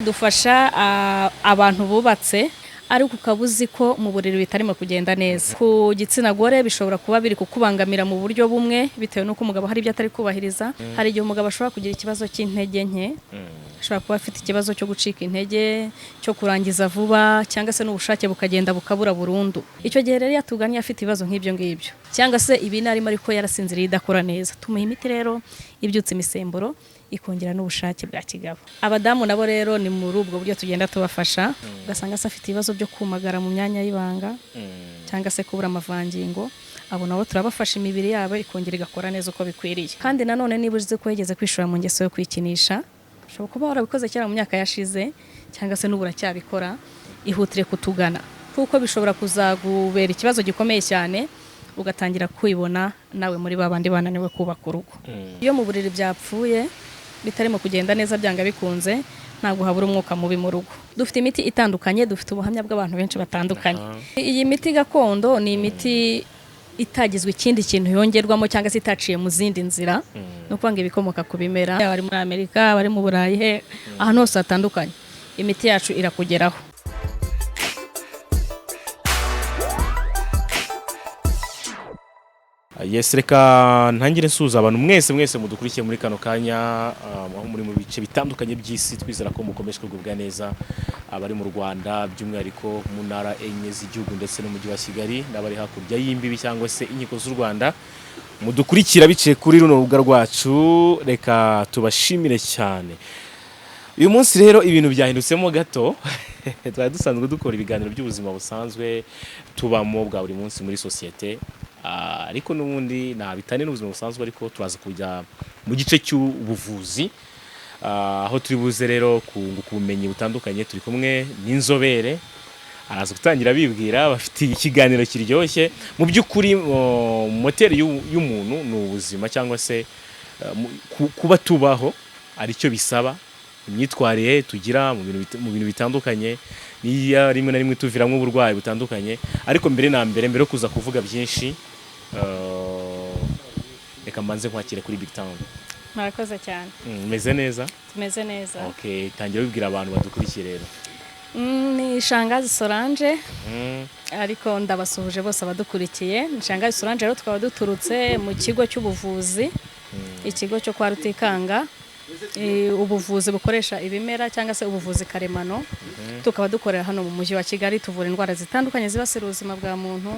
dufasha abantu bubatse ariko ukabuzi ko mu buriri bitarimo kugenda neza. Ku gitsina gore bishobora kuba biri kukubangamira mu buryo bumwe bitewe nuko umugabo hari ibyo atari kubahiriza. Hari igihe umugabo ashobora kugira ikibazo cy'intege nke, ashobora kuba afite ikibazo cyo gucika intege, cyo kurangiza vuba, cyangwa se n'ubushake bukagenda bukabura burundu. Icyo gihe rero yatuganye afite ibibazo nk'ibyo ngibyo, cyangwa se ibintu arimo ariko yarasinziriye idakora neza, tumuha imiti rero ibyutsa imisemburo ikongera n'ubushake bwa kigabo. Abadamu nabo rero ni muri ubwo buryo tugenda tubafasha, ugasanga se afite ibibazo byo kumagara mu myanya y'ibanga cyangwa se kubura amavangingo, abo nabo turabafasha imibiri yabo ikongera igakora neza uko bikwiriye. Kandi nanone niba uzi ko yigeze kwishora mu ngeso yo kwikinisha, ushobora kuba warabikoze cyera mu myaka yashize cyangwa se n'ubura cyabikora, ihutire kutugana kuko bishobora kuzagubera ikibazo gikomeye cyane, ugatangira kwibona nawe muri babandi bananiwe kubaka urugo. Iyo mu buriri byapfuye bitarimo kugenda neza byanga bikunze, ntabwo habura umwuka mubi mu rugo. Dufite imiti itandukanye, dufite ubuhamya bw'abantu benshi batandukanye. Iyi miti gakondo ni imiti itagizwe ikindi kintu yongerwamo cyangwa se itaciye mu zindi nzira, no kwanga ibikomoka ku bimera, bari muri Amerika, bari mu Burayi, ahantu hose hatandukanye. Imiti yacu irakugeraho. Yes, reka ntangire nsuza abantu mwese mudukurikiye muri kano kanya, aho muri mu bice bitandukanye by'isi, twizera ko mukomeje kugubwa neza, abari mu Rwanda by'umwihariko mu ntara enye z'igihugu ndetse n'umujyi wa Kigali, n'abari hakurya y'imbibi cyangwa se inkiko z'u Rwanda mudukurikira biciye kuri runo rubuga rwacu, reka tubashimire cyane. Uyu munsi rero ibintu byahindutsemo gato twari dusanzwe dukora ibiganiro by'ubuzima busanzwe tubamo bwa buri munsi muri societe, ariko n'ubundi ntabitane n'ubuzima busanzwe, ariko turaza kujya mu gice cy'ubuvuzi, aho turi buze rero kunguka ubumenyi butandukanye. Turi kumwe n'inzobere, araza gutangira bibwira, bafite ikiganiro kiryoshye. Mu by'ukuri moteri y'umuntu ni ubuzima cyangwa se kuba tubaho, aricyo bisaba, imyitwarire tugira mu bintu bitandukanye, niya rimwe na rimwe tuviramo uburwayi butandukanye. Ariko mbere yo kuza kuvuga byinshi, reka mbanze nkwakire kuri Big Town. Murakoze cyane. Meze neza? Tumeze neza. Okay, tangira bibwira abantu badukurikiye rero. Ni Shangazi Solange, ariko ndabasuhuje bose abadukurikiye. Ni Shangazi Solange rero twaba duturutse mu kigo cy'ubuvuzi, ikigo cyo kwa Rutikanga, ubuvuzi bukoresha ibimera cyangwa se ubuvuzi karemano. Tukaba dukorera hano mu mujyi wa Kigali, tuvura indwara zitandukanye zibasira ubuzima bwa muntu,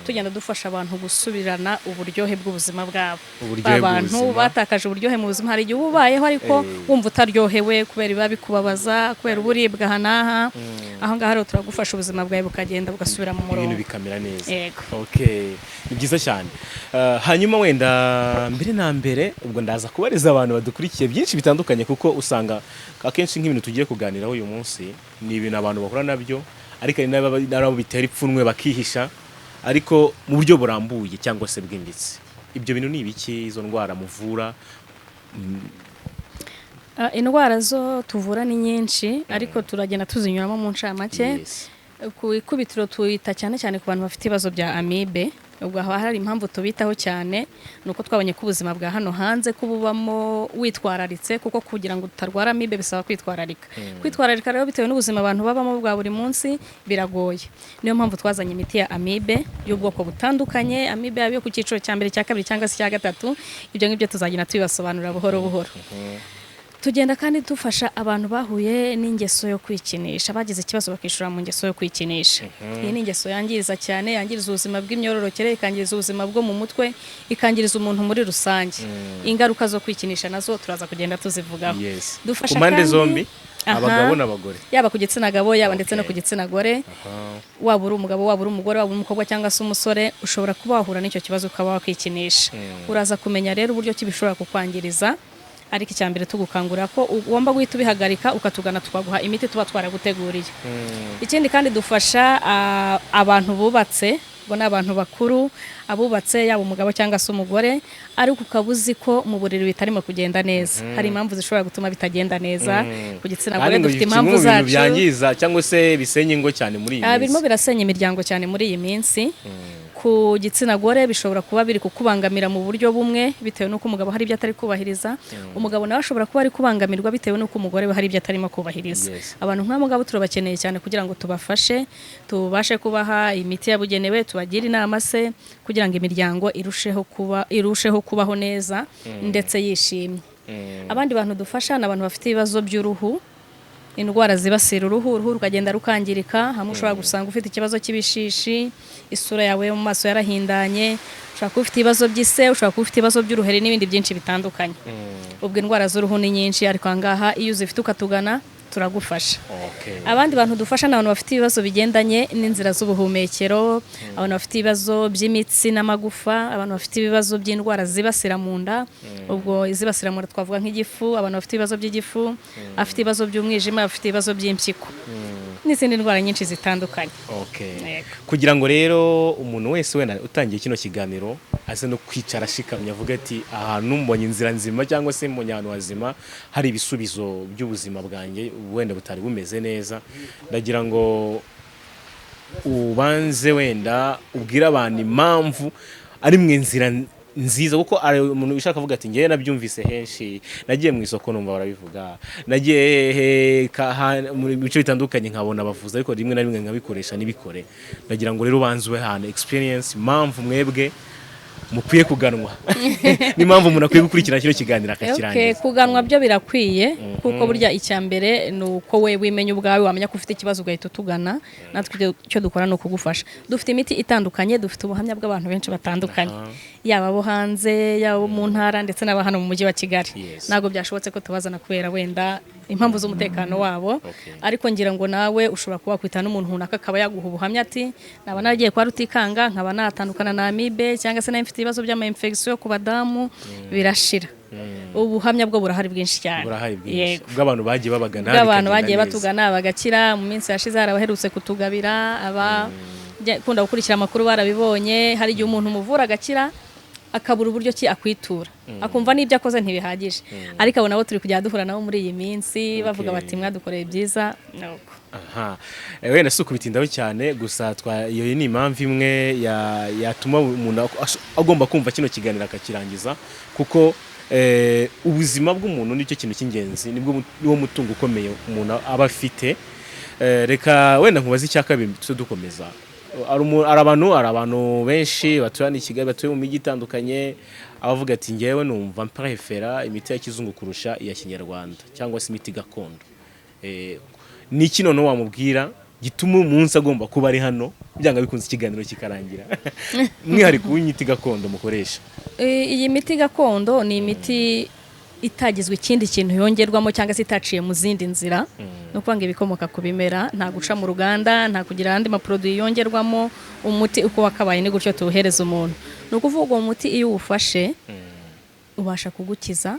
tugenda dufasha abantu gusubirana uburyohe bw'ubuzima bwabo. Abantu batakaje uburyohe mu buzima, hari igihe ubayeho ariko wumva utaryohewe kubera biba bikubabaza, kubera uburibwa hanaha, aho ngaho rero turagufasha ubuzima bwawe bukagenda bugasubira mu murongo, ibintu bikamera neza. Okay, ni byiza cyane. Hanyuma wenda mbere ubwo ndaza kubariza abantu badukurikiye byinshi bitandukanye, kuko usanga akenshi nk'ibintu tugiye kuganiraho uyu munsi ni ibintu abantu bahura nabyo, ariko nabo bitera ipfunwe bakihisha, ariko mu buryo burambuye cyangwa se bwimbitse. Ibyo bintu ni ibiki, izo ndwara muvura? Indwara zo tuvura ni nyinshi, ariko turagenda tuzinyuramo mu ncamake. Ku ikubitiro tuyita cyane ku bantu bafite ibibazo bya amibe. Ubwo hari impamvu tubitaho cyane, nuko twabonye ko ubuzima bwa hano hanze kububamo witwararitse, kuko kugira ngo utarwara amibe bisaba kwitwararika. Kwitwararika rero bitewe n'ubuzima abantu babamo bwa buri munsi biragoye. Niyo mpamvu twazanye imiti ya amibe y'ubwoko butandukanye, amibe yabiyo ku cyiciro cya mbere, cya kabiri cyangwa se cya gatatu. Ibyo ngibyo tuzagenda tubibasobanurira buhoro buhoro. Tugenda kandi dufasha abantu bahuye n'ingeso yo kwikinisha, bagize ikibazo bakishura mu ngeso yo kwikinisha. Iyi ni ingeso yangiriza cyane, yangiriza ubuzima bw'imyororokere, ikangiriza ubuzima bwo mu mutwe, ikangiriza umuntu muri rusange. Ingaruka zo kwikinisha nazo turaza kugenda tuzivugaho. Dufasha kandi zombi, abagabo n'abagore, yaba ku gitsina gabo yaba ndetse no ku gitsina gore. Waba uri umugabo, waba uri umugore, waba umukobwa cyangwa se umusore, ushobora kuba wahura n'icyo kibazo ukaba wakwikinisha. Uraza kumenya rero uburyo kibishobora kukwangiriza, ariko icyambere tugukangurira ko ugomba guhita ubihagarika ukatugana tukaguha imiti tuba twaraguteguriye. Ikindi kandi dufasha abantu bubatse, bo n'abantu bakuru, abubatse yaba umugabo cyangwa se umugore, ariko ukabuzi ko mu buriri bitarimo kugenda neza. Hari impamvu zishobora gutuma bitagenda neza. Ku gitsina gore dufite impamvu zacu byangiza cyangwa se bisenya ingo cyane muri iyi minsi. Birimo birasenya imiryango cyane muri iyi minsi. ku gitsina gore bishobora kuba biri kukubangamira mu buryo bumwe bitewe n'uko umugabo hari ibyo atari kubahiriza, umugabo nawe ashobora kuba ari kubangamirwa bitewe n'uko umugore we hari ibyo atarimo kubahiriza. Abantu nk'abagabo turabakeneye cyane kugira ngo tubafashe, tubashe kubaha imiti yabugenewe, tubagire inama se kugira ngo imiryango irusheho kubaho neza ndetse yishimye. Abandi bantu dufasha ni abantu bafite ibibazo by'uruhu, indwara zibasira uruhu rukagenda rukangirika, hamwe ushobora gusanga ufite ikibazo cy'ibishishi, isura yawe mu maso yarahindanye, ushobora kuba ufite ibibazo by'ise, ushobora kuba ufite ibibazo by'uruheri n'ibindi byinshi bitandukanye. Ubwo indwara z'uruhu ni nyinshi, ariko ahangaha iyo uzifite ukatugana turagufasha. Abandi bantu dufasha ni abantu bafite ibibazo bigendanye n'inzira z'ubuhumekero, abantu bafite ibibazo by'imitsi n'amagufa, abantu bafite ibibazo by'indwara zibasira mu nda. Ubwo izibasira mu nda twavuga nk'igifu, abantu bafite ibibazo by'igifu, afite ibibazo by'umwijima, bafite ibibazo by'impyiko n'izindi ndwara nyinshi zitandukanye. Kugira ngo rero umuntu wese wenda utangiye kino kiganiro aze no kwicara ashikamye avuga ati ahantu mbonye inzira nzima cyangwa se mbonye ahantu hazima hari ibisubizo by'ubuzima bwanjye wenda butari bumeze neza, ndagira ngo ubanze wenda ubwira abantu impamvu ari mwe nzira nziza, kuko ari umuntu bishaka avuga ati ngiye nabyumvise henshi, nagiye mu isoko numva barabivuga, nagiye mu bice bitandukanye nkabona abavuza, ariko rimwe na rimwe nkabikoresha nibikore. Ndagira ngo rero ubanze hano experience impamvu mwebwe mukwiye kuganwa n'impamvu umuntu akwiye gukurikira kino kiganiro akakirangiza. Kuganwa byo birakwiye, kuko burya icya mbere ni uko we wimenya ubwawe, wamenya ko ufite ikibazo ugahita utugana, natwe icyo dukora ni ukugufasha. Dufite imiti itandukanye, dufite ubuhamya bw'abantu benshi batandukanye, yaba abo hanze, yaba mu ntara, ndetse n'aba hano mu mujyi wa Kigali. Ntabwo byashobotse ko tubazana kubera wenda impamvu z'umutekano wabo, ariko ngira ngo nawe ushobora kuba wakwita n'umuntu runaka akaba yaguha ubuhamya ati naba naragiye kwa Rutikanga, nkaba natandukana na amibe, cyangwa se nayo mfite ibibazo by'ama infection ku badamu birashira. Ubuhamya bwo burahari bwinshi cyane, bw'abantu bagiye babagana, bw'abantu bagiye batugana bagakira. Mu minsi yashize harabaherutse kutugabira, kunda gukurikira amakuru barabibonye, hari igihe umuntu umuvura agakira akabura uburyo ki akwitura, akumva n'ibyo akoze ntibihagije, ariko abo nabo turi kujya duhura nabo muri iyi minsi bavuga bati mwadukoreye byiza. Wenda si ukubitindaho cyane, gusa iyo ni impamvu imwe yatuma umuntu agomba kumva kino kiganiro akakirangiza, kuko ubuzima bw'umuntu nicyo kintu cy'ingenzi, niwo mutungo ukomeye umuntu aba afite. Reka wenda nkubaze icya kabiri dukomeza. Ari abantu benshi batuye i Kigali, batuye mu mijyi itandukanye, abavuga ati ngewe numva prefera imiti ya kizungu kurusha iya kinyarwanda cyangwa se imiti gakondo. Ni iki none wamubwira gituma umunsi agomba kuba ari hano byanga bikunze ikiganiro kikarangira? Mwihariko w'imiti gakondo mukoresha. Iyi miti gakondo ni imiti itagizwe ikindi kintu yongerwamo cyangwa se itaciye mu zindi nzira, no kwanga ibikomoka ku bimera, nta guca mu ruganda, nta kugira andi maproduit yongerwamo. Umuti uko wakabaye ni gutyo tuwuhereza umuntu. Ni ukuvuga uwo muti iyo uwufashe ubasha kugukiza,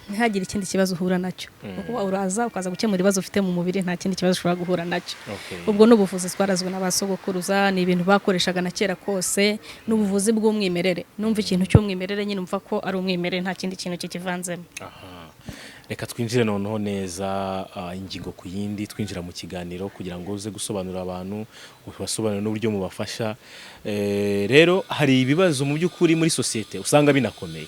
ntihagire ikindi kibazo uhura nacyo. Kuko uraza ukaza gukemura ibibazo ufite mu mubiri, nta kindi kibazo ushobora guhura nacyo. Ubwo n'ubuvuzi twarazwe n'abasogokuruza, ni ibintu bakoreshaga na kera kose, n'ubuvuzi bw'umwimerere. Numva ikintu cy'umwimerere nyine umva ko ari umwimerere, nta kindi kintu kikivanzemo. Reka twinjire noneho neza ingingo ku yindi, twinjira mu kiganiro kugira ngo uze gusobanurira abantu, ubasobanurire n'uburyo mubafasha. Rero hari ibibazo mu by'ukuri muri sosiyete usanga binakomeye.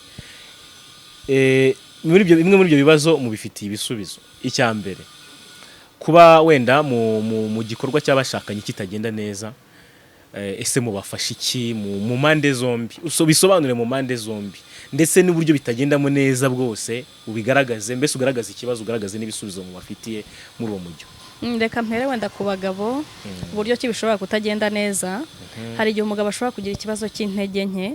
Bimwe muri ibyo bibazo mubifitiye ibisubizo. Icya mbere, kuba wenda mu gikorwa cy'abashakanye kitagenda neza, ese mubafasha iki mu mpande zombi? Bisobanure mu mpande zombi, ndetse n'uburyo bitagendamo neza bwose ubigaragaze, mbese ugaragaze ikibazo, ugaragaze n'ibisubizo mubafitiye muri uwo mujyo. Reka mpere wenda ku bagabo, uburyo ki bishobora kutagenda neza. Hari igihe umugabo ashobora kugira ikibazo cy'intege nke,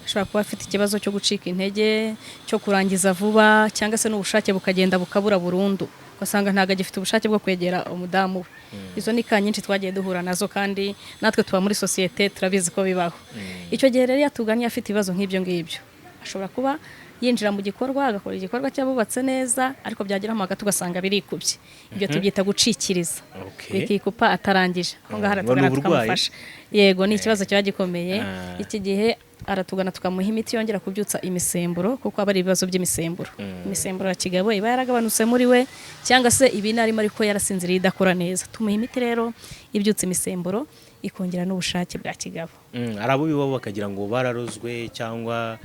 ashobora kuba afite ikibazo cyo gucika intege, cyo kurangiza vuba, cyangwa se n'ubushake bukagenda bukabura burundu, ugasanga ntabwo agifite ubushake bwo kwegera umudamu we. Izo ni ka nyinshi twagiye duhura nazo, kandi natwe tuba muri sosiyete turabizi ko bibaho. Icyo gihe rero yatuganye afite ibibazo nk'ibyo ngibyo, ashobora kuba yinjira mu gikorwa, agakora igikorwa cyabubatse neza, ariko byagera mu hagati ugasanga birikubye. Ibyo tubyita gucikiriza, bikikupa atarangije. Aho ngaho aratugana tukamufasha. Yego, ni ikibazo kiba gikomeye. Iki gihe aratugana tukamuha imiti yongera kubyutsa imisemburo kuko aba ari ibibazo by'imisemburo. Imisemburo ya kigabo iba yaragabanutse muri we cyangwa se ibinarimo ariko yarasinziriye idakora neza. Tumuha imiti rero ibyutsa imisemburo ikongera n'ubushake bwa kigabo. Arabo bibaho bakagira ngo bararozwe cyangwa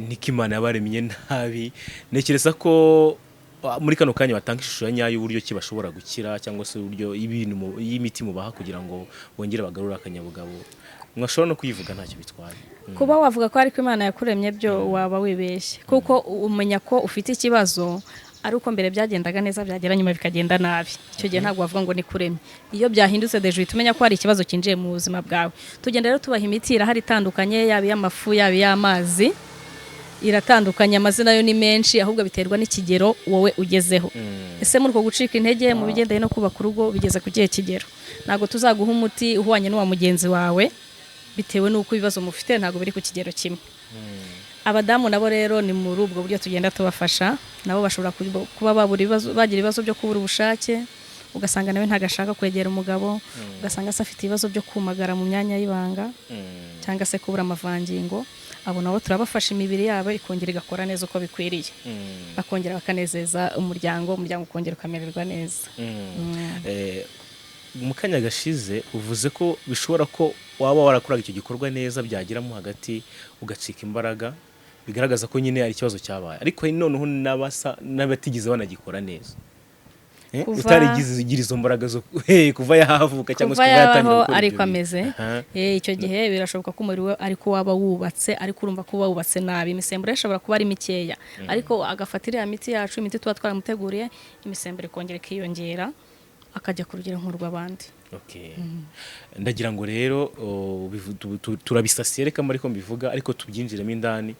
nikimana yabaremye nabi. Nekereza ko muri kano kanya batanga ishusho ya nyayo uburyo ki bashobora gukira cyangwa se uburyo ibintu y'imiti mubaha kugira ngo bongere bagarura akanyabugabo. Mwashobora no kuyivuga ntacyo bitwaye. Kuba wavuga ko ariko Imana yakuremye byo waba wibeshye kuko umenya ko ufite ikibazo ari uko mbere byagendaga neza byagera nyuma bikagenda nabi. Icyo gihe ntabwo wavuga ngo ni kuremye. Iyo byahindutse deje tumenya ko hari ikibazo kinjiye mu buzima bwawe. Tugenda rero tubaha imiti irahari itandukanye yaba y'amafu yaba y'amazi. Iratandukanye amazina yo ni menshi ahubwo biterwa n'ikigero wowe ugezeho. Ese muri ko gucika intege mu bigendanye no kubaka urugo bigeze ku gihe kigero. Ntago tuzaguha umuti uhwanye n'uwa mugenzi wawe bitewe n'uko ibibazo mufite ntago biri ku kigero kimwe. Abadamu nabo rero ni muri ubwo buryo tugenda tubafasha nabo bashobora kuba bagira ibibazo byo kubura ubushake ugasanga nawe ntagashaka kwegera umugabo ugasanga afite ibibazo byo kumagara mu myanya y'ibanga cyangwa se kubura amavangingo. Abo nabo turabafasha imibiri yabo ikongera igakora neza uko bikwiriye. Bakongera bakanezeza umuryango ukongera ukamererwa neza. Mu kanya gashize uvuze ko bishobora ko waba warakoraga icyo gikorwa neza byagiramo hagati ugacika imbaraga bigaragaza ko nyine ari ikibazo cyabaye ariko noneho n'abatigize banagikora neza. Utarigize izo mbaraga zo kuva yahavuka cyangwa se kuva yatangira ariko ameze. Icyo gihe birashoboka ko umubiri we ariko waba wubatse ariko urumva ko wubatse nabi. Imisemburo ishobora kuba ari mikeya ariko agafatira imiti yacu imiti tuba twaramuteguriye imisemburo ikongera ikiyongera akajya ku rugero nk'urw'abandi. Ndagira ngo rero turabisasiye reka ariko mbivuga ariko tubyinjiremo indani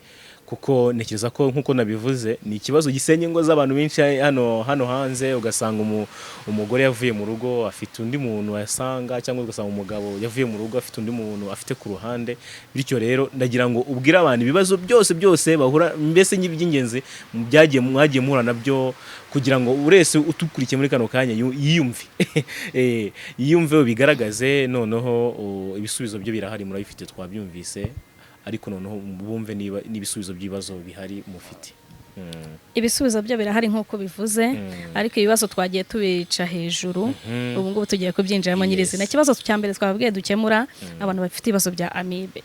kuko nekereza ko nkuko nabivuze ni ikibazo gisenye ngo z'abantu benshi hano hanze ugasanga umugore yavuye mu rugo afite undi muntu yasanga cyangwa ugasanga umugabo yavuye mu rugo afite undi muntu afite ku ruhande. Bityo rero ndagira ngo ubwire abantu ibibazo byose bahura mbese n'iby'ingenzi mwagiye muhura nabyo kugira ngo urese utukurikiye muri kano kanya yiyumve bigaragaze noneho ibisubizo byo birahari murabifite twabyumvise ariko noneho bumve niba n'ibisubizo by'ibibazo bihari mufite. Ibisubizo byo birahari nk'uko bivuze ariko ibibazo twagiye tubica hejuru ubu ngubu tugiye kubyinjiramo nyirizina. Ikibazo cya mbere twabwiye dukemura abantu bafite ibibazo bya amibe.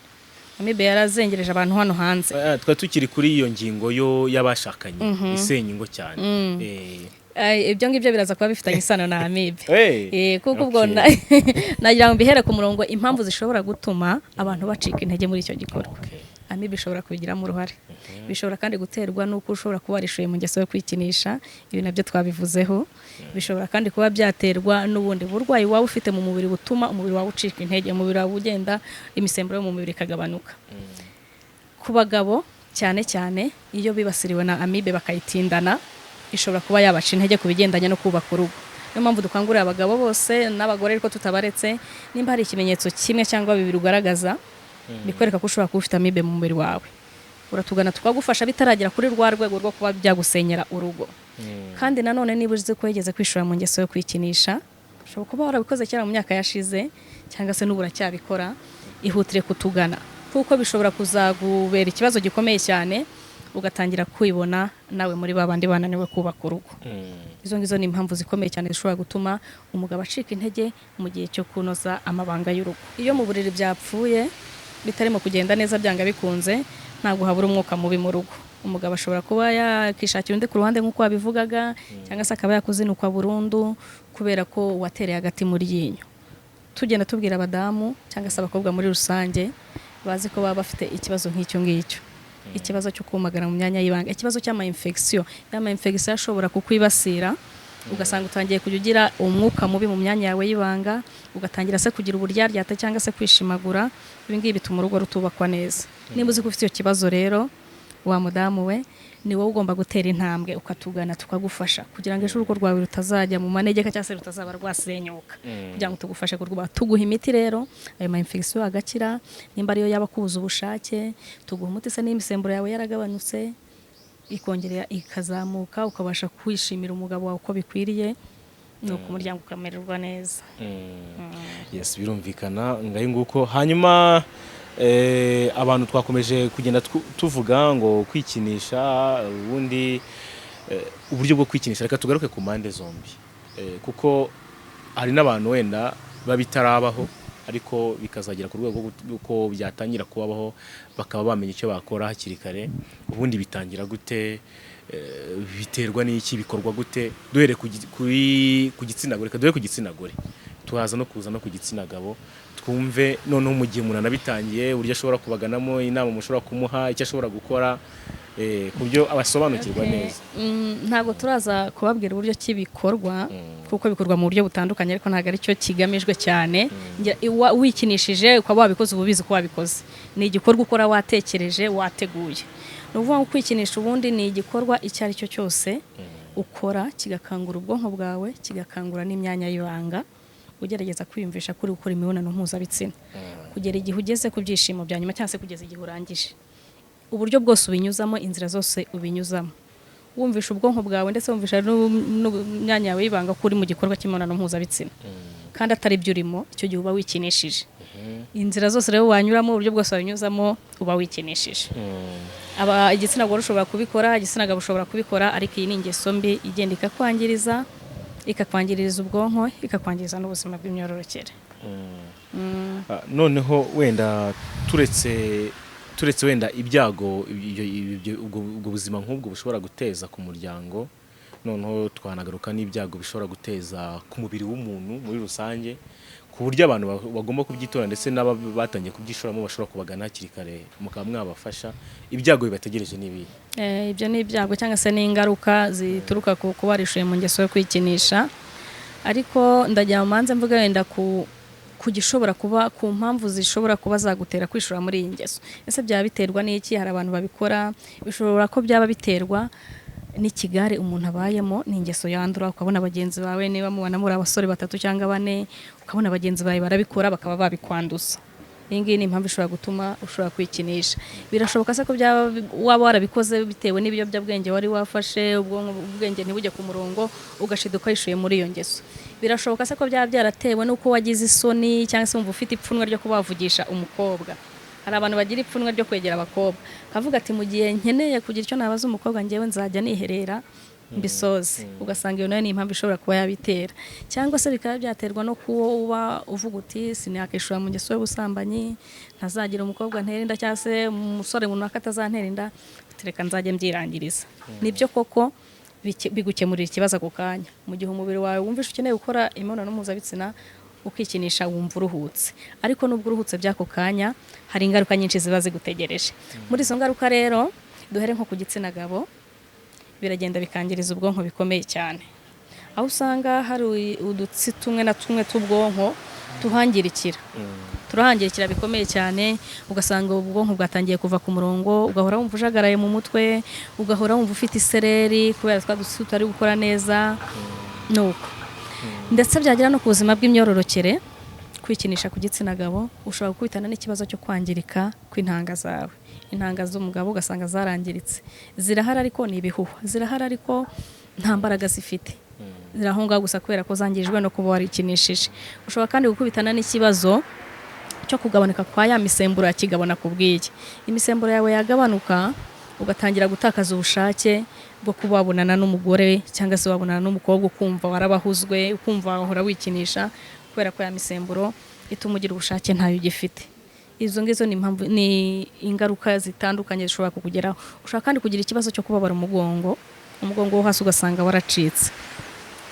Amibe yarazengereje abantu hano hanze. Twa tukiri kuri iyo ngingo yo yabashakanye isenya ingo cyane. Ibyo ngibyo biraza kuba bifitanye isano na amibe. Kuko ubwo nagira ngo bihere ku murongo impamvu zishobora gutuma abantu bacika intege muri icyo gikorwa. Amibe ishobora kubigiramo uruhare. Bishobora kandi guterwa n'uko ushobora kuba warishuye mu ngeso yo kwikinisha. Ibi nabyo twabivuzeho. Bishobora kandi kuba byaterwa n'ubundi burwayi waba ufite mu mubiri butuma umubiri wawe ucika intege, umubiri wawe ugenda imisemburo yo mu mubiri ikagabanuka. Ku bagabo cyane iyo bibasiriwe na amibe bakayitindana ishobora kuba yabaca intege ku bigendanye no kubaka urugo. Niyo mpamvu dukangurira abagabo bose n'abagore ariko tutabaretse nimba hari ikimenyetso kimwe cyangwa bibiri ugaragaza bikwereka ko ushobora kuba ufite amibe mu mubiri wawe uratugana tukagufasha bitaragera kuri rwa rwego rwo kuba byagusenyera urugo. Kandi nanone niba uzi ko wigeze kwishora mu ngeso yo kwikinisha ushobora kuba warabikoze kera mu myaka yashize cyangwa se n'ubu uracyabikora ihutire kutugana kuko bishobora kuzagubera ikibazo gikomeye cyane ugatangira kwibona nawe muri babandi bananiwe kubaka urugo. Izo ngizo ni impamvu zikomeye cyane zishobora gutuma umugabo acika intege mu gihe cyo kunoza amabanga y'urugo. Iyo mu buriri byapfuye bitarimo kugenda neza byanga bikunze ntabwo habura umwuka mubi mu rugo. Umugabo ashobora kuba yakishakira undi ku ruhande nk'uko wabivugaga cyangwa se akaba yakuzinukwa burundu kubera ko watereye agati muri ryinyo. Tugenda tubwira abadamu cyangwa se abakobwa muri rusange bazi ko baba bafite ikibazo nk'icyo ngicyo. Ikibazo cyo kumagara mu myanya y'ibanga, ikibazo cy'ama infection ashobora kukwibasira ugasanga utangiye kujya ugira umwuka mubi mu myanya yawe y'ibanga ugatangira se kugira uburyaryate cyangwa se kwishimagura. Ibi ngibi bituma urugo rutubakwa neza. Niba uzi ko ufite icyo kibazo rero wa mudamu we ni wowe ugomba gutera intambwe ukatugana tukagufasha kugira ngo ejo urugo rwawe rutazajya mu manegeka cyangwa se rutazaba rwasenyuka kugira ngo tugufashe kurwuba. Tuguha imiti rero ayo ma infection agakira. Nimba ariyo yaba kubuza ubushake tuguha umuti se n'imisemburo yawe yaragabanutse ikongera ikazamuka ukabasha kwishimira umugabo wawe uko bikwiriye nuko umuryango ukamererwa neza. Yes birumvikana ngaye nguko. Hanyuma abantu twakomeje kugenda tuvuga ngo kwikinisha ubundi uburyo bwo kwikinisha reka tugaruke ku mpande zombi kuko hari n'abantu wenda babitarabaho ariko bikazagera ku rwego rw'uko byatangira kubaho bakaba bamenya icyo bakora hakiri kare ubundi bitangira gute biterwa n'iki bikorwa gute duhere ku gitsina gore dore ku gitsina gore tuhaza no kuza no ku gitsina gabo twumve noneho mu gihe umuntu anabitangiye uburyo ashobora kubaganamo inama mushobora kumuha icyo ashobora gukora kubyo abasobanukirwa neza. Ntabwo turaza kubabwira uburyo kibikorwa kuko bikorwa mu buryo butandukanye ariko ntabwo ari cyo kigamijwe cyane wikinishije ukaba wabikoze ububizi ko wabikoze ni igikorwa ukora watekereje wateguye ni ukuvuga ngo kwikinisha ubundi ni igikorwa icyo ari cyo cyose ukora kigakangura ubwonko bwawe kigakangura n'imyanya y'ibanga ugerageza kwiyumvisha kuri gukora imibonano mpuzabitsina kugera igihe ugeze ku byishimo bya nyuma cyangwa se kugeza igihe urangije uburyo bwose ubinyuzamo inzira zose ubinyuzamo wumvisha ubwonko bwawe ndetse wumvisha n'imyanya yawe y'ibanga ko uri mu gikorwa cy'imibonano mpuzabitsina kandi atari byo urimo icyo gihe uba wikinishije inzira zose rero wanyuramo uburyo bwose wabinyuzamo uba wikinishije igitsina gore ushobora kubikora igitsina gabo ushobora kubikora ariko iyi ni ingeso mbi igenda ikakwangiriza ikakwangiriza ubwonko ikakwangiriza n'ubuzima bw'imyororokere. Noneho wenda turetse wenda ibyago ubwo buzima nk'ubwo bushobora guteza ku muryango noneho twanagaruka n'ibyago bishobora guteza ku mubiri w'umuntu muri rusange ku buryo abantu bagomba kubyitora ndetse n'abatangiye kubyishoramo bashobora kubagana hakiri kare mukaba mwabafasha ibyago bibategereje n'ibihe. Ibyo ni ibyago cyangwa se n'ingaruka zituruka ku kuba warishuye mu ngeso yo kwikinisha ariko ndagira mu manza mvuga wenda ku gishobora kuba ku mpamvu zishobora kuba zagutera kwishura muri iyi ngeso ese byaba biterwa n'iki hari abantu babikora bishobora ko byaba biterwa n'ikigare umuntu abayemo ni ingeso yandura ukabona bagenzi bawe niba mubana muri abasore 3 cyangwa 4 ukabona bagenzi bawe barabikora bakaba babikwanduza iyi ngiyi ni impamvu ishobora gutuma ushobora kwikinisha birashoboka se ko byaba waba warabikoze bitewe n'ibiyobyabwenge wari wafashe ubwenge ntibujye ku murongo ugashiduka yishuye muri iyo ngeso birashoboka se ko byaba byaratewe n'uko wagize isoni cyangwa se wumva ufite ipfunwe ryo kubavugisha umukobwa hari abantu bagira ipfunwe ryo kwegera abakobwa kavuga ati mu gihe nkeneye kugira icyo nabaza umukobwa ngewe nzajya niherera mbisoze ugasanga iyo nayo ni impamvu ishobora kuba yabitera cyangwa se bikaba byaterwa no kuba uba uvuga uti sinakishura mu ngeso y'ubusambanyi ntazagira umukobwa nterinda cyangwa se umusore runaka atazanterinda reka nzajye mbyirangiriza nibyo koko bigukemurira ikibazo ako kanya mu gihe umubiri wawe wumvisha ukeneye gukora imibonano mpuzabitsina ukikinisha wumva uruhutse ariko nubwo uruhutse by'ako kanya hari ingaruka nyinshi ziba zigutegereje muri izo ngaruka rero duhere nko ku gitsina gabo biragenda bikangiriza ubwonko bikomeye cyane aho usanga hari udutsi tumwe na tumwe t'ubwonko turahangirikira bikomeye cyane ugasanga ubwonko bwatangiye kuva ku murongo ugahora wumva ujagaraye mu mutwe ugahora wumva ufite isereri kubera twadutsi tutari gukora neza nuko ndetse byagira no ku buzima bw'imyororokere kwikinisha ku gitsina gabo ushobora gukubitana n'ikibazo cyo kwangirika kw'intanga zawe intanga z'umugabo ugasanga zarangiritse zirahara ariko ni ibihuha zirahara ariko nta mbaraga zifite zirahunga gusa kubera ko zangirijwe no kuba warikinishije ushobora kandi gukubitana n'ikibazo cyo kugabanuka kwa ya misemburo ya kigabona kubwiye imisemburo yawe yagabanuka ugatangira gutakaza ubushake bwo kuba wabonana n'umugore cyangwa se wabonana n'umukobwa ukumva warabahuzwe ukumva wahora wikinisha kubera ko ya misemburo ituma ugira ubushake ntayo ugifite izo ngizo ni impamvu ni ingaruka zitandukanye zishobora kukugeraho ushobora kandi kugira ikibazo cyo kubabara umugongo wo hasi ugasanga waracitse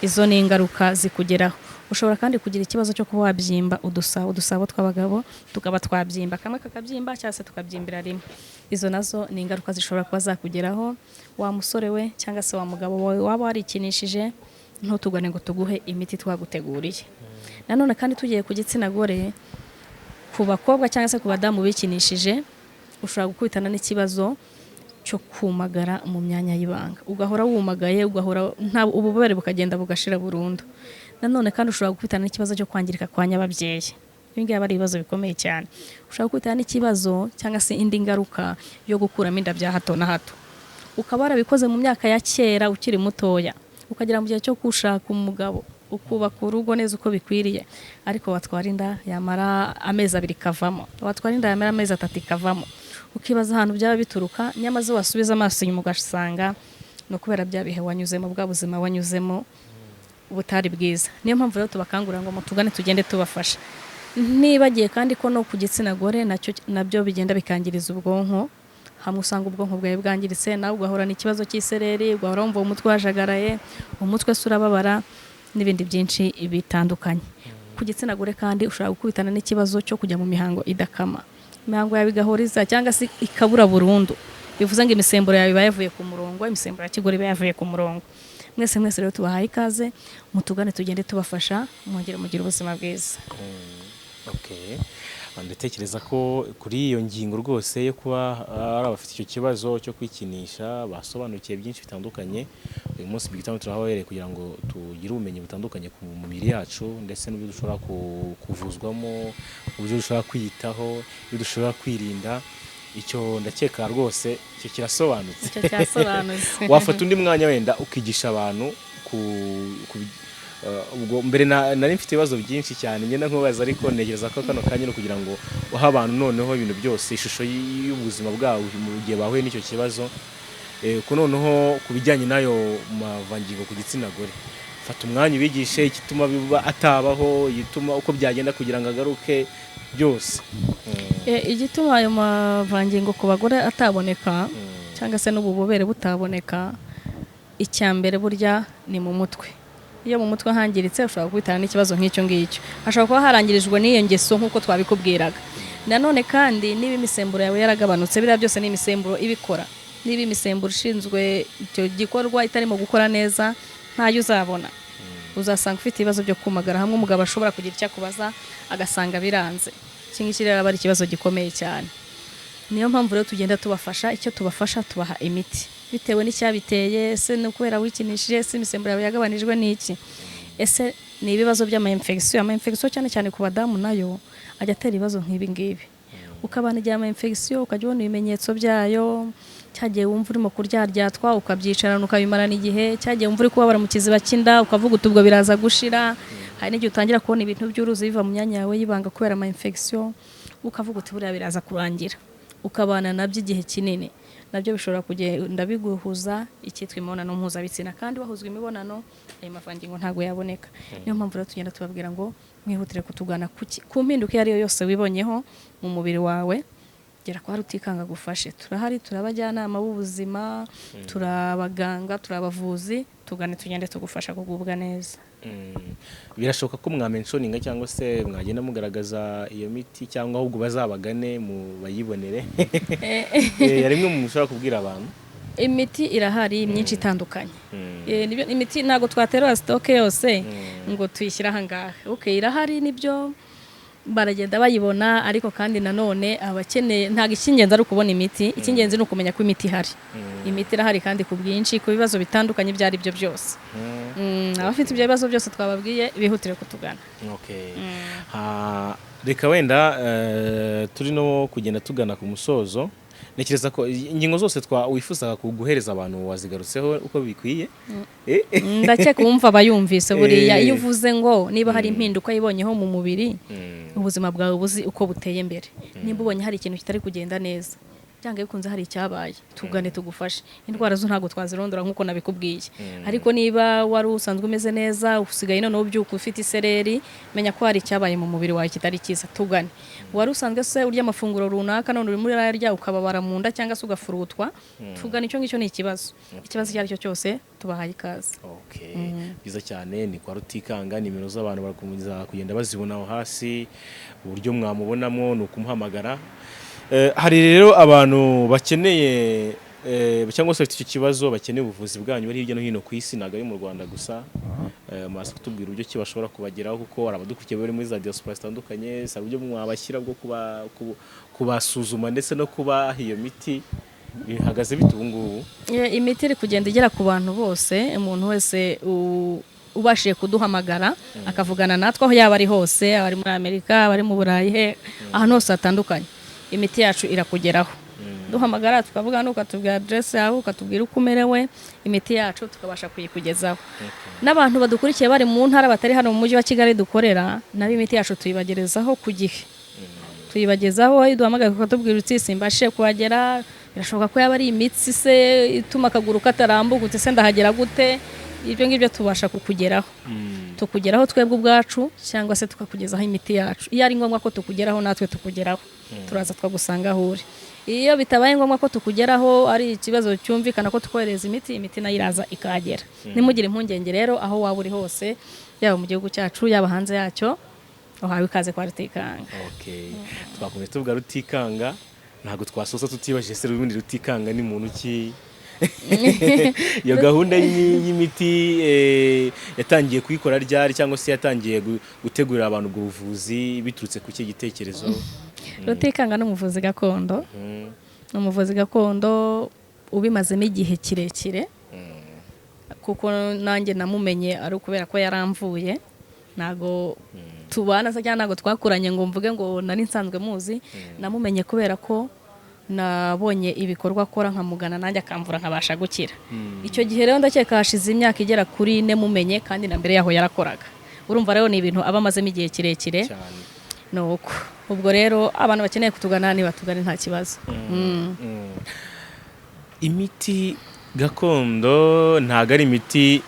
izo ni ingaruka zikugeraho ushobora kandi kugira ikibazo cyo kuba wabyimba udusabo tw'abagabo tukaba twabyimba kamwe kakabyimba cyangwa se tukabyimbira rimwe izo nazo ni ingaruka zishobora kuba zakugeraho wa musore we cyangwa se wa mugabo wawe waba warikinishije ntutugane ngo tuguhe imiti twaguteguriye nanone kandi tugiye ku gitsina gore ku bakobwa cyangwa se ku badamu bikinishije ushobora gukubitana n'ikibazo cyo kumagara mu myanya y'ibanga ugahora wumagaye ugahora nta ububabare bukagenda bugashira burundu nanone kandi ushobora gukubitana n'ikibazo cyo kwangirika kwa nyababyeyi ibingiye ari ibibazo bikomeye cyane ushobora gukubitana n'ikibazo cyangwa se indi ngaruka yo gukuramo inda bya hato na hato ukaba warabikoze mu myaka ya kera ukiri mutoya ukagera mu gihe cyo gushaka umugabo ukubaka urugo neza uko bikwiriye, ariko watwara inda yamara amezi 2 kavamo, watwara inda yamara amezi 3 ikavamo, ukibaza ahantu byaba bituruka. Nyamaze wasubiza amaso inyuma ugasanga no kubera bya bihe wanyuzemo, bwa buzima wanyuzemo butari bwiza. Niyo mpamvu rero tubakangurira ngo mutugane tugende tubafasha. Nibagiye kandi ko no ku gitsina gore nabyo bigenda bikangiriza ubwonko, hamwe usanga ubwonko bwawe bwangiritse, nawe ugahora n'ikibazo cy'isereri, ugahora wumva umutwe wajagaraye, umutwe surababara n'ibindi byinshi bitandukanye. Ku gitsina gore kandi ushobora gukubitana n'ikibazo cyo kujya mu mihango idakama, imihango yawe igahoriza cyangwa se ikabura burundu, bivuze ngo imisemburo yawe yavuye ku murongo, imisemburo ya kigore yavuye ku murongo. Mwese rero tubahaye ikaze, mutugane tugende tubafasha, mwongere mugire ubuzima bwiza. Okay. Ndatekereza ko kuri iyo ngingo rwose yo kuba ari abafite icyo kibazo cyo kwikinisha basobanukiye byinshi bitandukanye. Uyu munsi bigitamo turahabereye kugira ngo tugire ubumenyi butandukanye ku mubiri yacu, ndetse n'ibyo dushobora kuvuzwamo, uburyo dushobora kwiyitaho, ibyo dushobora kwirinda. Icyo ndakeka rwose icyo kirasobanutse. Icyo cyasobanutse. Wafata undi mwanya wenda ukigisha abantu ubwo mbere nari mfite ibibazo byinshi cyane ngenda nkubaza, ariko ntegereza ko kano kanya kugira ngo uha abantu noneho ibintu byose, ishusho y'ubuzima bwabo mu gihe bahuye n'icyo kibazo, ko noneho kubijyanye nayo mavangingo ku gitsina gore, fata umwanya ubigishe igituma biba atabaho, igituma uko byagenda kugira ngo agaruke byose. Igituma ayo mavangingo ku bagore ataboneka cyangwa se n'ububobere butaboneka, icyambere burya ni mu mutwe. Iyo mu mutwe hangiritse ushobora kubitana n'ikibazo nk'icyo ngicyo, hashobora kuba harangirijwe n'iyo ngeso nk'uko twabikubwiraga. Nanone kandi niba imisemburo yawe yaragabanutse, biriya byose ni imisemburo ibikora. Niba imisemburo ishinzwe icyo gikorwa itarimo gukora neza, ntayo uzabona. Uzasanga ufite ibibazo byo kumagara, hamwe umugabo ashobora kugira icyo akubaza agasanga biranze. Iki ngiki rero aba ari ikibazo gikomeye cyane. Niyo mpamvu rero tugenda tubafasha, icyo tubafasha tubaha imiti bitewe n'icyabiteye. Ese no kubera wikinishije, ese imisemburo yawe yagabanijwe n'iki, ese ni ibibazo by'ama-infection. Ama-infection cyane ku badamu nayo ajya atera ibibazo nk'ibi ngibi, ukabana igihe ama-infection ukajya ubona ibimenyetso byayo, cyagiye wumva urimo kuryaryatwa ukabyicarana ukabimarana igihe, cyagiye wumva uri kubabara mu kiziba cy'inda ukavuga utubwo biraza gushira. Hari n'igihe utangira kubona ibintu by'uruzi biva mu myanya yawe y'ibanga kubera ama-infection, ukavuga uti buriya biraza kurangira, ukabana nabyo igihe kinini. Nabyo bishobora kugenda biguhuza icyitwa imibonano mpuzabitsina, kandi wahuzwa imibonano ayo mavangingo ntago yaboneka. Niyo mpamvu rero tugenda tubabwira ngo mwihutire kutugana ku mpinduka iyo ari yo yose wibonyeho mu mubiri wawe, gera kwa Rutikanga gufashe. Turahari, turabajyanama b'ubuzima, turabaganga, turabavuzi, tugane tugende tugufasha kugubwa neza. Birashoboka ko mwamentioninga cyangwa se mwagenda mugaragaza iyo miti, cyangwa ahubwo bazabagane mu bayibonere. Yarimwe mu mushobora kubwira abantu. Imiti irahari myinshi itandukanye. Nibyo imiti ntago twatera stock yose ngo tuyishyira ahangaha. Okay, irahari nibyo baragenda bayibona, ariko kandi nanone abakeneye ntago ikingenza ari ukubona imiti, ikingenzi ni ukumenya ko imiti ihari. Imiti irahari kandi ku bwinshi, ku bibazo bitandukanye byari byo byose. Abafite ibyo bibazo byose twababwiye bihutire kutugana. Okay. Reka wenda turi no kugenda tugana ku musozo. Nekereza ko ingingo zose wifuzaga kuguhereza abantu wazigarutseho uko bikwiye. Ndakeka wumva abayumvise buriya iyo uvuze ngo niba hari impinduka yibonyeho mu mubiri, ubuzima bwawe buzi uko buteye imbere. Nimba ubonye hari ikintu kitari kugenda neza, cyangwa bikunze hari icyabaye, tugane tugufashe. Indwara zo ntago twazirondora nkuko nabikubwiye, ariko niba wari usanzwe umeze neza usigaye none ubyuka ufite isereri, menya ko hari icyabaye mu mubiri wawe kitari cyiza, tugane. Wari usanzwe se urya amafunguro runaka none uri muri rya ukababara mu nda cyangwa se ugafurutwa, tugane. Icyo ngicyo ni ikibazo cyari cyo cyose tubahaye ikaze. Okay. Biza cyane ni kwa Rutikanga, nimero z'abantu barakomeza kugenda bazibona aho hasi, uburyo mwamubonamo ni ukumuhamagara. Hari rero abantu bakeneye cyangwa se bafite icyo kibazo, bakeneye ubuvuzi bwanyu bari hirya no hino ku isi, ntabwo ari mu Rwanda gusa. Mwasa kutubwira uburyo ki bashobora kubageraho, kuko abadukurikiye bari muri za diaspora zitandukanye, sa uburyo mwabashyira bwo kubasuzuma ndetse no kuba iyo miti bihagaze bite ubu ngubu. Imiti iri kugenda igera ku bantu bose, umuntu wese ubashije kuduhamagara akavugana natwe aho yaba ari hose, abari muri Amerika, abari mu Burayi, ahantu hose hatandukanye, imiti yacu irakugeraho. duhamagara tukavuga ukatubwira address yawe ukatubwira uko umerewe imiti yacu tukabasha kuyikugezaho n'abantu badukurikiye bari mu ntara batari hano mu mujyi wa Kigali dukorera nabi imiti yacu tuyibagerezaho ku gihe tuyibagezaho iduhamagaye ukatubwira uti simbashe kuhagera birashoboka ko yaba ari imitsi se ituma akaguru katarambugutse se ndahagera gute ibyo ngibyo tubasha kukugeraho tukugeraho twebwe ubwacu cyangwa se tukakugezaho imiti yacu iyo ari ngombwa ko tukugeraho natwe tukugeraho turaza twagusanga aho uri iyo bitabaye ngombwa ko tukugeraho ari ikibazo cyumvikana ko tukohereza imiti nayo iraza ikagera nimugire impungenge rero aho waba uri hose yaba mu gihugu cyacu yaba hanze yacyo uhawe ikaze kwa Rutikanga. Twakomeye tuvuga Rutikanga ntabwo twasoza tutibajije se ubundi Rutikanga ni muntu ki iyo gahunda y'imiti yatangiye kuyikora ryari cyangwa se yatangiye gutegurira abantu ubwo buvuzi biturutse ku cyo gitekerezo? Rutikanga ni umuvuzi gakondo umuvuzi gakondo ubimazemo igihe kirekire kuko nanjye namumenye ari ukubera ko yaramvuye ntago tubana cyangwa ntago twakuranye ngo mvuge ngo nari nsanzwe muzi namumenye kubera ko nabonye ibikorwa akora nkamugana nanjye akamvura nkabasha gukira icyo gihe rero ndakeka hashize imyaka igera kuri 4 mumenye kandi na mbere yaho yarakoraga urumva rero ni ibintu abamazemo igihe kirekire nuko ubwo rero abantu bakeneye kutugana ni batugane nta kibazo imiti gakondo ntago ari imiti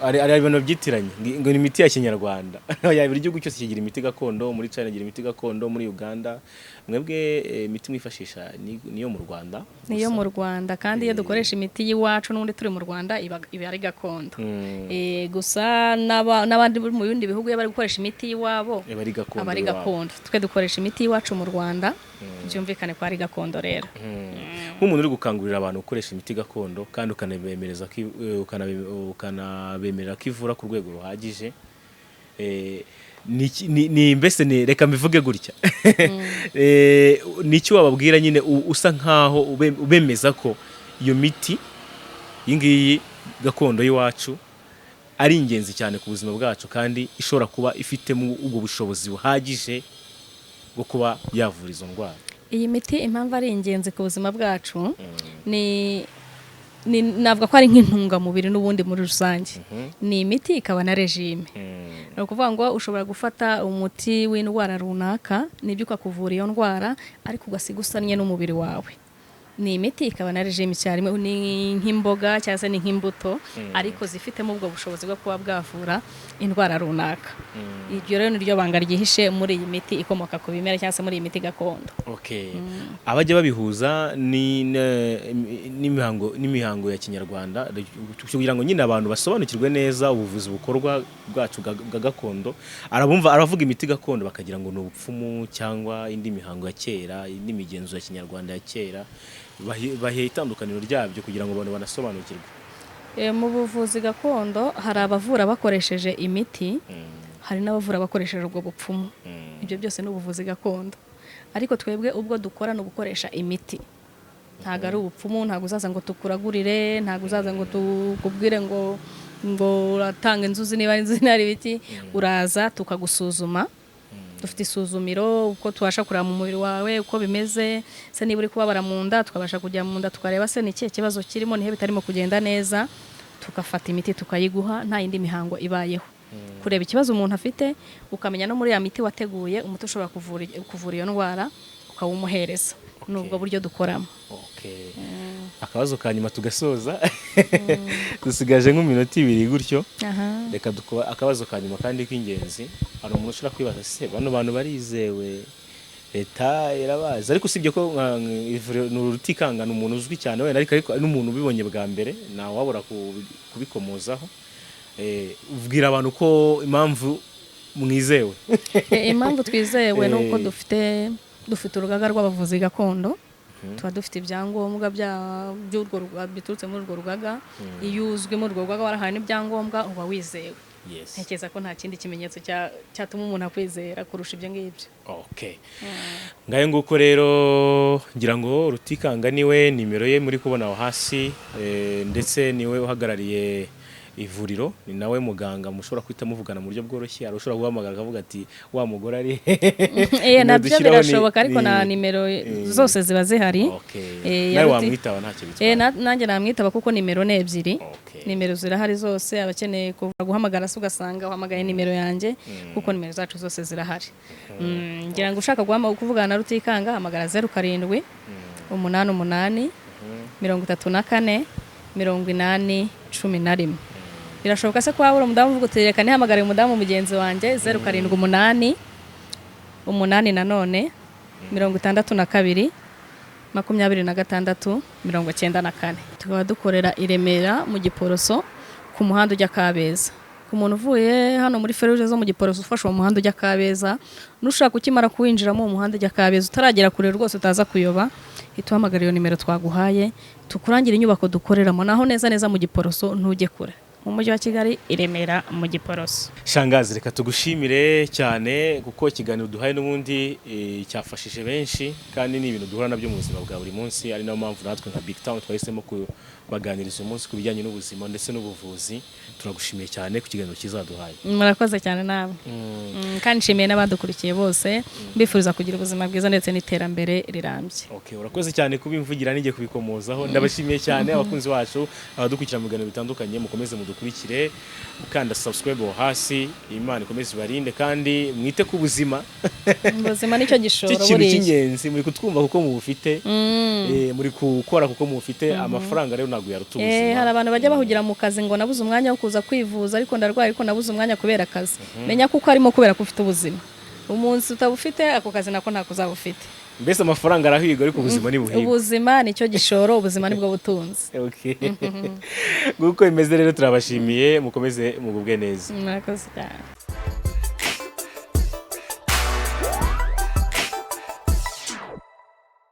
ari ibintu byitiranye ngo ni imiti ya Kinyarwanda yabiri igihugu cyose kigira imiti gakondo muri China gira imiti gakondo muri Uganda mwebwe imiti mwifashisha niyo mu Rwanda niyo mu Rwanda kandi iyo dukoresha imiti yiwacu n'undi turi mu Rwanda iba ari gakondo gusa n'abandi mu bindi bihugu bari gukoresha imiti yiwabo abari gakondo twe dukoresha imiti yiwacu mu Rwanda byumvikane ko ari gakondo rero nk'umuntu uri gukangurira abantu gukoresha imiti gakondo kandi ukanabemereza ukanabemerera ko ivura ku rwego ruhagije ni mbese reka mbivuge gutya nicyo wababwira nyine usa nkaho ubemeza ko iyo miti y'ingiyi gakondo y'iwacu ari ingenzi cyane ku buzima bwacu kandi ishobora kuba ifitemo ubwo bushobozi buhagije bwo kuba yavura izo ndwara iyi miti impamvu ari ingenzi ku buzima bwacu ni navuga ko ari nk'intungamubiri n'ubundi muri rusange ni imiti ikaba na regime ni ukuvuga ngo ushobora gufata umuti w'indwara runaka nibyo ukakuvura iyo ndwara ariko ugasiga usanye n'umubiri wawe ni imiti ikaba na regime cyarimo ni nk'imboga cyangwa se ni nk'imbuto ariko zifitemo ubwo bushobozi bwo kuba bwavura indwara runaka iryo rero niryo banga ryihishe muri iyi miti ikomoka ku bimera cyangwa se muri iyi miti gakondo abajya babihuza n'imihango ya Kinyarwanda kugira ngo nyine abantu basobanukirwe neza ubuvuzi bukorwa bwacu bwa gakondo aravuga imiti gakondo bakagira ngo ni ubupfumu cyangwa indi mihango ya kera indi migenzo ya Kinyarwanda ya kera bahe itandukaniro ryabyo kugira ngo abantu banasobanukirwe mu buvuzi gakondo hari abavura bakoresheje imiti hari n'abavura bakoresheje ubwo bupfumu ibyo byose ni ubuvuzi gakondo ariko twebwe ubwo dukora no gukoresha imiti ntago ari ubupfumu ntago uzaza ngo tukuragurire ntago uzaza ngo tukubwire ngo uratanga inzuzi niba inzuzi nari biti uraza tukagusuzuma dufite isuzumiro uko tubasha kureba mu mubiri wawe uko bimeze se niba uri kubabara mu nda tukabasha kujya mu nda tukareba se ni ikihe kibazo kirimo nihe bitarimo kugenda neza tukafata imiti tukayiguha nta yindi mihango ibayeho kureba ikibazo umuntu afite ukamenya no muri ya miti wateguye umuti ushobora kuvura iyo ndwara ukawumuhereza nubwo buryo dukoramo akabazo ka nyuma tugasoza dusigaje nk'iminota 2 gutyo reka dukoba akabazo ka nyuma kandi k'ingenzi hari umuntu ushobora kwibaza se bano bantu barizewe leta irabazi ariko usibye ko Rutikanga umuntu uzwi cyane wenda ariko n'umuntu ubibonye bwa mbere na wabura kubikomozaho ubwira abantu ko impamvu mwizewe impamvu twizewe nuko dufite urugaga rw'abavuzi gakondo tuba dufite ibyangombwa by'urwo rugaga biturutse muri urwo rugaga iyo uzwi muri urwo rugaga warahawe n'ibyangombwa uba wizewe ntekereza ko nta kindi kimenyetso cyatuma umuntu akwizera kurusha ibyo ngibyo ngayo nguko rero ngira ngo Rutikanga niwe nimero ye muri kubona aho hasi ndetse niwe uhagarariye ivuriro, ni nawe muganga mushobora kwita muvugana mu buryo bworoshye, ushobora guhamagara akavuga ati wa mugore ari nabyo birashoboka ariko na nimero zose ziba zihari. nawe wamwitaba ntacyo bitwaye. nanjye namwitaba kuko nimero ni ebyiri. Nimero zirahari zose, abakeneye guhamagara se ugasanga uhamagaye nimero yanjye kuko nimero zacu zose zirahari. ngira ngo ushaka kuvugana na Rutikanga hamagara 07 88 34 80 birashoboka se kwa uri umudamu uvuga utereka nihamagare umudamu mugenzi wanjye 07 8 nanone 62 26 94. Tukaba dukorera i Remera mu Giporoso ku muhanda ujya Kabeza. Ku muntu uvuye hano muri feruje zo mu Giporoso ufasha mu muhanda ujya Kabeza, nushaka ukimara kuwinjiramo mu muhanda ujya Kabeza utaragera kure rwose utaza kuyoba, ituhamagara iyo nimero twaguhaye tukurangira inyubako dukoreramo, naho neza neza mu Giporoso ntujye kure, mu mujyi wa Kigali i Remera mu Giporoso. Shangazi, reka tugushimire cyane kuko ikiganiro duhaye n'ubundi cyafashije benshi kandi ni ibintu duhura nabyo mu buzima bwa buri munsi, ari nayo mpamvu natwe nka Big Town twahisemo kubaganiriza umunsi ku bijyanye n'ubuzima ndetse n'ubuvuzi. Turagushimiye cyane ku kiganiro kizaduhaye. Murakoze cyane nawe. Kandi nshimiye n'abadukurikiye bose, mbifuriza kugira ubuzima bwiza ndetse n'iterambere rirambye. Urakoze cyane kubimvugira nige kubikomozaho. Ndabashimiye cyane abakunzi bacu abadukurikira mu biganiro bitandukanye, mukomeze mudukurikire ukanda subscribe hasi. Imana ikomeze ibarinde kandi mwite ku buzima. Ubuzima nicyo gishoro buri cy'ingenzi, muri kutwumva kuko mubufite, muri gukora kuko mubufite, amafaranga rero ntabwo yaruta ubuzima. Hari abantu bajya bahugira mu kazi ngo nabuze umwanya wo kuza kwivuza, ariko ndarwaye ariko nabuze umwanya kubera akazi. Menya kuko arimo kubera ko ufite ubuzima. Umunsi utabufite ako kazi nako ntako uzabufite. Mbese amafaranga arahiga ariko ubuzima ni buhiga. Ubuzima nicyo gishoro, ubuzima nibwo butunzi. Guko imeze rero turabashimiye, mukomeze mugubwe neza. Murakoze cyane.